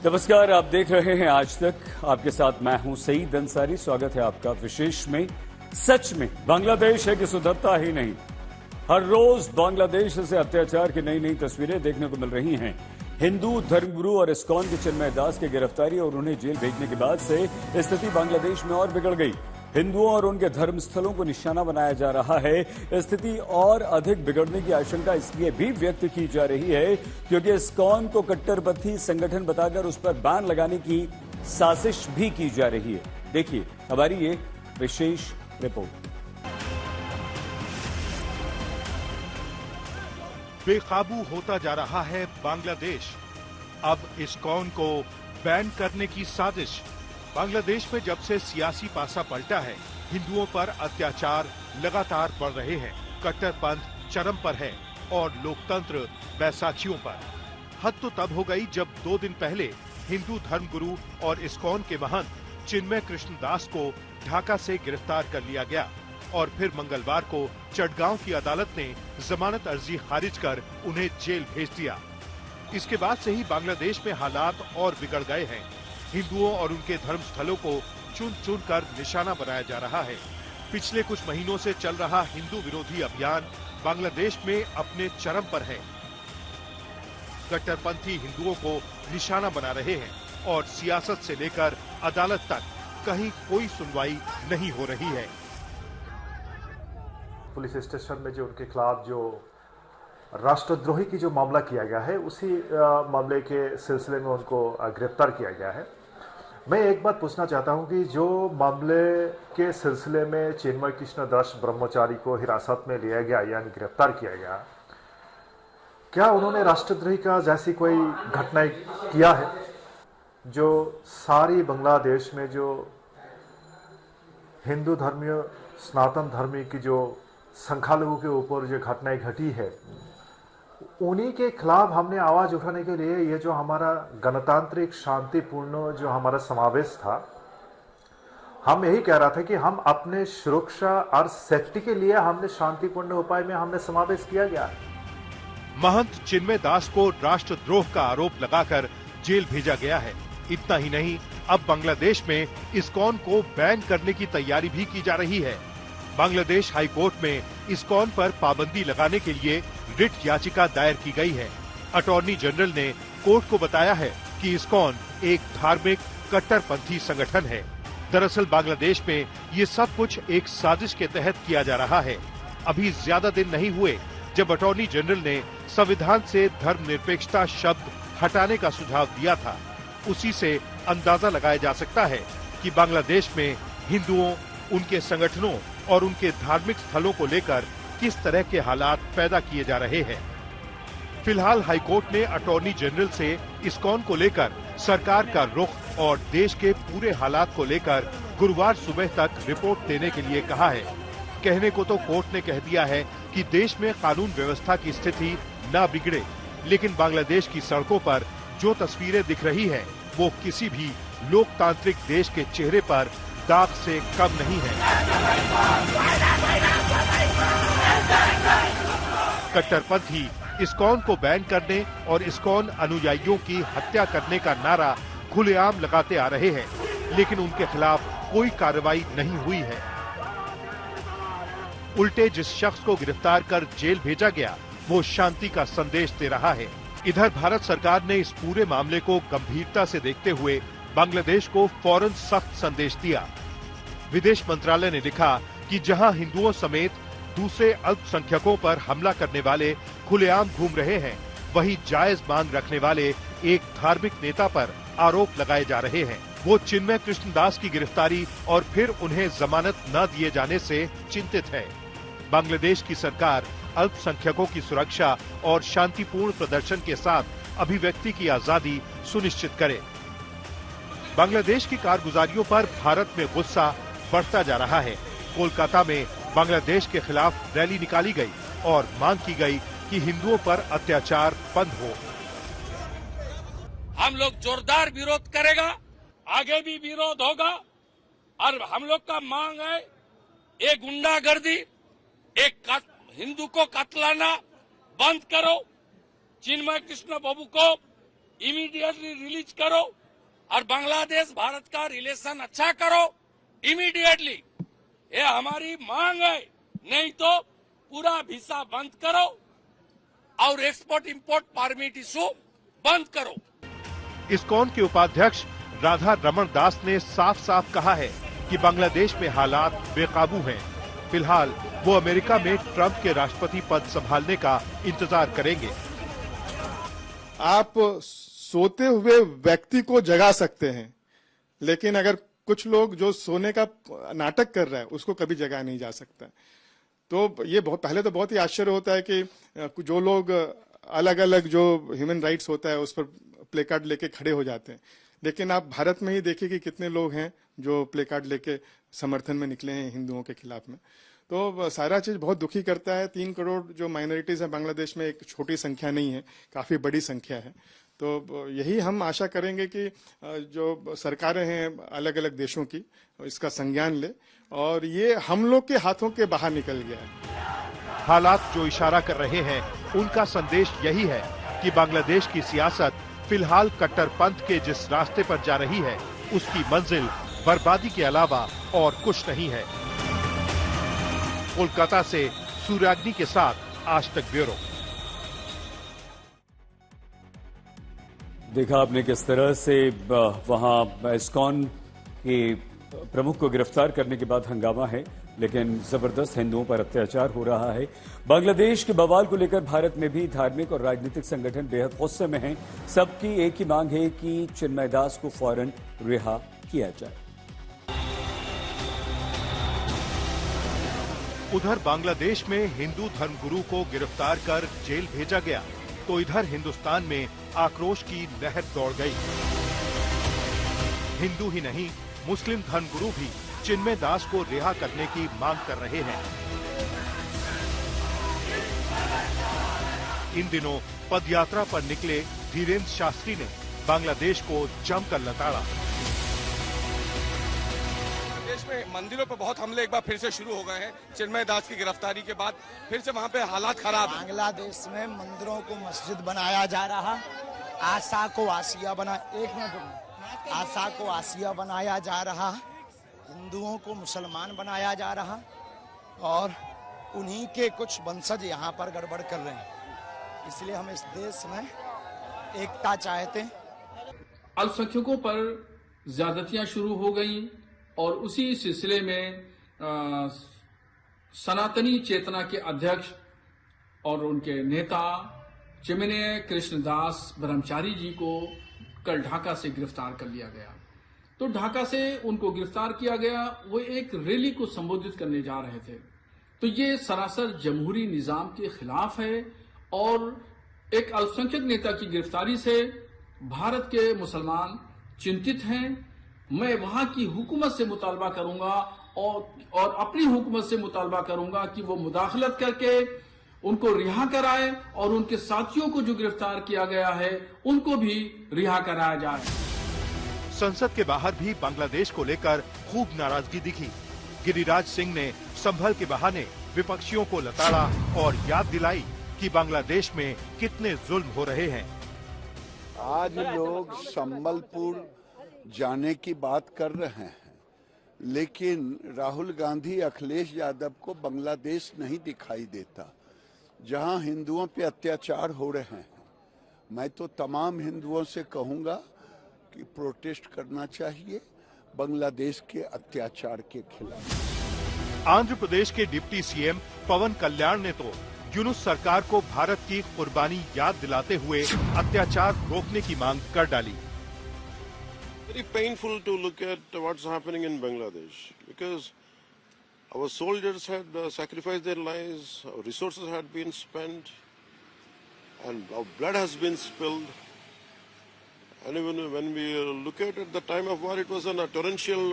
नमस्कार, आप देख रहे हैं आज तक। आपके साथ मैं हूं सईद अंसारी। स्वागत है आपका विशेष में। सच में बांग्लादेश है कि सुधरता ही नहीं। हर रोज बांग्लादेश से अत्याचार की नई नई तस्वीरें देखने को मिल रही हैं। हिंदू धर्मगुरु और इस्कॉन के चिन्मय दास की गिरफ्तारी और उन्हें जेल भेजने के बाद से स्थिति बांग्लादेश में और बिगड़ गई। हिंदुओं और उनके धर्मस्थलों को निशाना बनाया जा रहा है। स्थिति और अधिक बिगड़ने की आशंका इसलिए भी व्यक्त की जा रही है क्योंकि इस्कॉन को कट्टरपंथी संगठन बताकर उस पर बैन लगाने की साजिश भी की जा रही है। देखिए हमारी ये विशेष रिपोर्ट। बेकाबू होता जा रहा है बांग्लादेश। अब इस्कॉन को बैन करने की साजिश। बांग्लादेश में जब से सियासी पासा पलटा है, हिंदुओं पर अत्याचार लगातार बढ़ रहे हैं। कट्टरपंथ चरम पर है और लोकतंत्र बैसाखियों पर। हद तो तब हो गई जब 2 दिन पहले हिंदू धर्मगुरु और इस्कॉन के महंत चिन्मय कृष्ण दास को ढाका से गिरफ्तार कर लिया गया और फिर मंगलवार को चटगांव की अदालत ने जमानत अर्जी खारिज कर उन्हें जेल भेज दिया। इसके बाद से ही बांग्लादेश में हालात और बिगड़ गए हैं। हिंदुओं और उनके धर्मस्थलों को चुन चुन कर निशाना बनाया जा रहा है। पिछले कुछ महीनों से चल रहा हिंदू विरोधी अभियान बांग्लादेश में अपने चरम पर है। कट्टरपंथी हिंदुओं को निशाना बना रहे हैं और सियासत से लेकर अदालत तक कहीं कोई सुनवाई नहीं हो रही है। पुलिस स्टेशन में जो उनके खिलाफ जो राष्ट्रद्रोही की जो मामला किया गया है, उसी मामले के सिलसिले में उनको गिरफ्तार किया गया है। मैं एक बात पूछना चाहता हूं कि जो मामले के सिलसिले में चिन्मय कृष्ण दास ब्रह्मचारी को हिरासत में लिया गया यानी गिरफ्तार किया गया, क्या उन्होंने राष्ट्रद्रोही का जैसी कोई घटना किया है? जो सारी बांग्लादेश में जो हिंदू धर्मीय सनातन धर्मी की जो संख्यालघु के ऊपर जो घटनाएं घटी है, उन्हीं के खिलाफ हमने आवाज उठाने के लिए ये जो हमारा गणतांत्रिक शांतिपूर्ण जो हमारा समावेश था, हम यही कह रहा था कि हम अपने सुरक्षा और सेफ्टी के लिए हमने शांतिपूर्ण उपाय में हमने समावेश किया गया। महंत चिन्मय दास को राष्ट्रद्रोह का आरोप लगाकर जेल भेजा गया है। इतना ही नहीं, अब बांग्लादेश में इस्कॉन को बैन करने की तैयारी भी की जा रही है। बांग्लादेश हाई कोर्ट में इस्कॉन पर पाबंदी लगाने के लिए रिट याचिका दायर की गई है। अटॉर्नी जनरल ने कोर्ट को बताया है कि इस्कॉन एक धार्मिक कट्टरपंथी संगठन है। दरअसल बांग्लादेश में ये सब कुछ एक साजिश के तहत किया जा रहा है। अभी ज्यादा दिन नहीं हुए जब अटॉर्नी जनरल ने संविधान से धर्मनिरपेक्षता शब्द हटाने का सुझाव दिया था। उसी से अंदाजा लगाया जा सकता है कि बांग्लादेश में हिंदुओं, उनके संगठनों और उनके धार्मिक स्थलों को लेकर किस तरह के हालात पैदा किए जा रहे हैं। फिलहाल हाईकोर्ट ने अटॉर्नी जनरल से इस्कॉन को लेकर सरकार का रुख और देश के पूरे हालात को लेकर गुरुवार सुबह तक रिपोर्ट देने के लिए कहा है। कहने को तो कोर्ट ने कह दिया है कि देश में कानून व्यवस्था की स्थिति न बिगड़े, लेकिन बांग्लादेश की सड़कों पर जो तस्वीरें दिख रही है वो किसी भी लोकतांत्रिक देश के चेहरे पर दाग से कम नहीं है। कट्टरपंथी इस्कॉन को बैन करने और इस्कॉन अनुयायियों की हत्या करने का नारा खुलेआम लगाते आ रहे हैं, लेकिन उनके खिलाफ कोई कार्रवाई नहीं हुई है। उल्टे जिस शख्स को गिरफ्तार कर जेल भेजा गया, वो शांति का संदेश दे रहा है। इधर भारत सरकार ने इस पूरे मामले को गंभीरता से देखते हुए बांग्लादेश को फौरन सख्त संदेश दिया। विदेश मंत्रालय ने लिखा कि जहां हिंदुओं समेत दूसरे अल्पसंख्यकों पर हमला करने वाले खुलेआम घूम रहे हैं, वहीं जायज मांग रखने वाले एक धार्मिक नेता पर आरोप लगाए जा रहे हैं। वो चिन्मय कृष्ण दास की गिरफ्तारी और फिर उन्हें जमानत न दिए जाने से चिंतित है। बांग्लादेश की सरकार अल्पसंख्यकों की सुरक्षा और शांतिपूर्ण प्रदर्शन के साथ अभिव्यक्ति की आजादी सुनिश्चित करे। बांग्लादेश की कारगुजारियों पर भारत में गुस्सा बढ़ता जा रहा है। कोलकाता में बांग्लादेश के खिलाफ रैली निकाली गई और मांग की गई कि हिंदुओं पर अत्याचार बंद हो। हम लोग जोरदार विरोध करेगा, आगे भी विरोध होगा और हम लोग का मांग है एक गुंडागर्दी, एक हिंदू को कतलाना बंद करो। चिन्मय कृष्ण बाबू को इमीडिएटली रिलीज करो और बांग्लादेश भारत का रिलेशन अच्छा करो इमीडिएटली। ये हमारी मांग है, नहीं तो पूरा वीसा बंद करो और एक्सपोर्ट इंपोर्ट परमिट इशू बंद करो। इस्कॉन के उपाध्यक्ष राधा रमन दास ने साफ साफ कहा है कि बांग्लादेश में हालात बेकाबू हैं। फिलहाल वो अमेरिका में ट्रंप के राष्ट्रपति पद संभालने का इंतजार करेंगे। आप सोते हुए व्यक्ति को जगा सकते हैं, लेकिन अगर कुछ लोग जो सोने का नाटक कर रहा है उसको कभी जगाया नहीं जा सकता। तो ये पहले तो बहुत ही आश्चर्य होता है कि जो लोग अलग अलग जो ह्यूमन राइट्स होता है उस पर प्ले कार्ड लेके खड़े हो जाते हैं, लेकिन आप भारत में ही देखिए कि कितने लोग हैं जो प्ले कार्ड लेके समर्थन में निकले हैं हिंदुओं के खिलाफ में। तो सारा चीज बहुत दुखी करता है। 3 करोड़ जो माइनॉरिटीज है बांग्लादेश में, एक छोटी संख्या नहीं है, काफी बड़ी संख्या है। तो यही हम आशा करेंगे कि जो सरकारें हैं अलग अलग देशों की इसका संज्ञान ले और ये हम लोग के हाथों के बाहर निकल गया है। हालात जो इशारा कर रहे हैं उनका संदेश यही है कि बांग्लादेश की सियासत फिलहाल कट्टरपंथ के जिस रास्ते पर जा रही है उसकी मंजिल बर्बादी के अलावा और कुछ नहीं है। कोलकाता से सूर्याग्नि के साथ आज तक ब्यूरो। देखा आपने किस तरह से वहां इस्कॉन के प्रमुख को गिरफ्तार करने के बाद हंगामा है, लेकिन जबरदस्त हिंदुओं पर अत्याचार हो रहा है। बांग्लादेश के बवाल को लेकर भारत में भी धार्मिक और राजनीतिक संगठन बेहद गुस्से में हैं। सबकी एक ही मांग है कि चिन्मय दास को फौरन रिहा किया जाए। उधर बांग्लादेश में हिंदू धर्मगुरु को गिरफ्तार कर जेल भेजा गया, तो इधर हिंदुस्तान में आक्रोश की लहर दौड़ गई। हिंदू ही नहीं, मुस्लिम धर्मगुरु भी चिन्मय दास को रिहा करने की मांग कर रहे हैं। इन दिनों पदयात्रा पर निकले धीरेन्द्र शास्त्री ने बांग्लादेश को जमकर लताड़ा। देश में मंदिरों पर बहुत हमले एक बार फिर से शुरू हो गए हैं। चिन्मय दास की गिरफ्तारी के बाद फिर से वहां पे हालात खराब हैं। बांग्लादेश में मंदिरों को मस्जिद बनाया जा रहा, आशा को आसिया बनाया जा रहा, हिंदुओं को मुसलमान बनाया जा रहा और उन्हीं के कुछ वंशज यहाँ पर गड़बड़ कर रहे हैं। इसलिए हम इस देश में एकता चाहते हैं। अल्पसंख्यकों पर ज्यादतियां शुरू हो गई और उसी सिलसिले में सनातनी चेतना के अध्यक्ष और उनके नेता चिन्मय कृष्णदास ब्रह्मचारी जी को कल ढाका से गिरफ्तार कर लिया गया। तो ढाका से उनको गिरफ्तार किया गया, वो एक रैली को संबोधित करने जा रहे थे। तो ये सरासर जमहूरी निजाम के खिलाफ है और एक अल्पसंख्यक नेता की गिरफ्तारी से भारत के मुसलमान चिंतित हैं। मैं वहां की हुकूमत से मुतालबा करूंगा और अपनी हुकूमत से मुतालबा करूंगा कि वो मुदाखलत करके उनको रिहा कराए और उनके साथियों को जो गिरफ्तार किया गया है उनको भी रिहा कराया जाए। संसद के बाहर भी बांग्लादेश को लेकर खूब नाराजगी दिखी। गिरिराज सिंह ने संभल के बहाने विपक्षियों को लताड़ा और याद दिलाई कि बांग्लादेश में कितने जुल्म हो रहे हैं। आज लोग संबलपुर जाने की बात कर रहे हैं, लेकिन राहुल गांधी अखिलेश यादव को बांग्लादेश नहीं दिखाई देता, जहां हिंदुओं पे अत्याचार हो रहे हैं। मैं तो तमाम हिंदुओं से कहूंगा कि प्रोटेस्ट करना चाहिए बांग्लादेश के अत्याचार के खिलाफ। आंध्र प्रदेश के डिप्टी सीएम पवन कल्याण ने तो यूनुस सरकार को भारत की कुर्बानी याद दिलाते हुए अत्याचार रोकने की मांग कर डाली। Very painful to look at what's happening in Bangladesh, because our soldiers had sacrificed their lives, our resources had been spent, and our blood has been spilled. And even when we look at the time of war, it was a torrential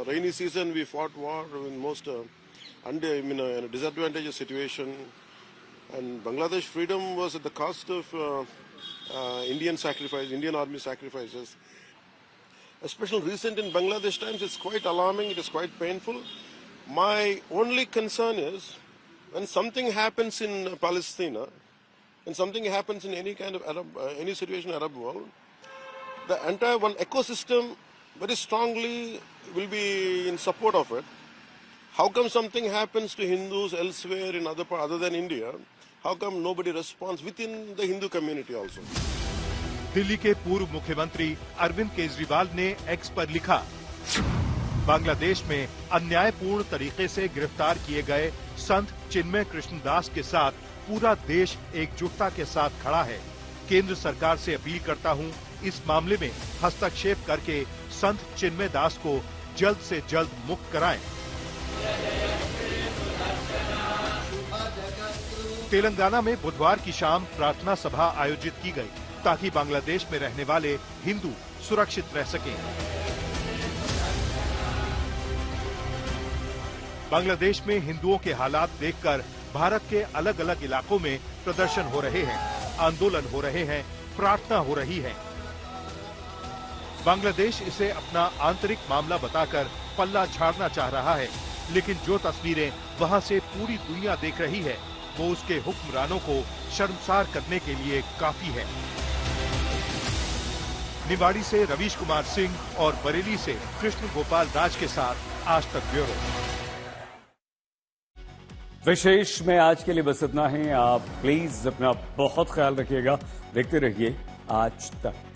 rainy season. We fought war in most in a disadvantageous situation, and Bangladesh freedom was at the cost of Indian sacrifice, Indian army sacrifices. Especially recent in Bangladesh times, it's quite alarming, it is quite painful. My only concern is when something happens in Palestine, when something happens in any kind of any situation in Arab world, the entire one ecosystem very strongly will be in support of it. How come something happens to Hindus elsewhere in other than India? How come nobody responds within the Hindu community also? Delhi के पूर्व मुख्यमंत्री अरविंद केजरीवाल ने x पर लिखा, बांग्लादेश में अन्यायपूर्ण तरीके से गिरफ्तार किए गए संत चिन्मय कृष्णदास के साथ पूरा देश एकजुटता के साथ खड़ा है। केंद्र सरकार से अपील करता हूं, इस मामले में हस्तक्षेप करके संत चिन्मय दास को जल्द से जल्द मुक्त कराएं। तेलंगाना में बुधवार की शाम प्रार्थना सभा आयोजित की गई ताकि बांग्लादेश में रहने वाले हिंदू सुरक्षित रह सकें। बांग्लादेश में हिंदुओं के हालात देखकर भारत के अलग अलग इलाकों में प्रदर्शन हो रहे हैं, आंदोलन हो रहे हैं, प्रार्थना हो रही है। बांग्लादेश इसे अपना आंतरिक मामला बताकर पल्ला झाड़ना चाह रहा है, लेकिन जो तस्वीरें वहां से पूरी दुनिया देख रही है वो उसके हुक्मरानों को शर्मसार करने के लिए काफी है। निवाड़ी से रवीश कुमार सिंह और बरेली से कृष्ण गोपाल राज के साथ आज तक ब्यूरो। विशेष में आज के लिए बस इतना ही। आप प्लीज अपना बहुत ख्याल रखिएगा। देखते रहिए आज तक।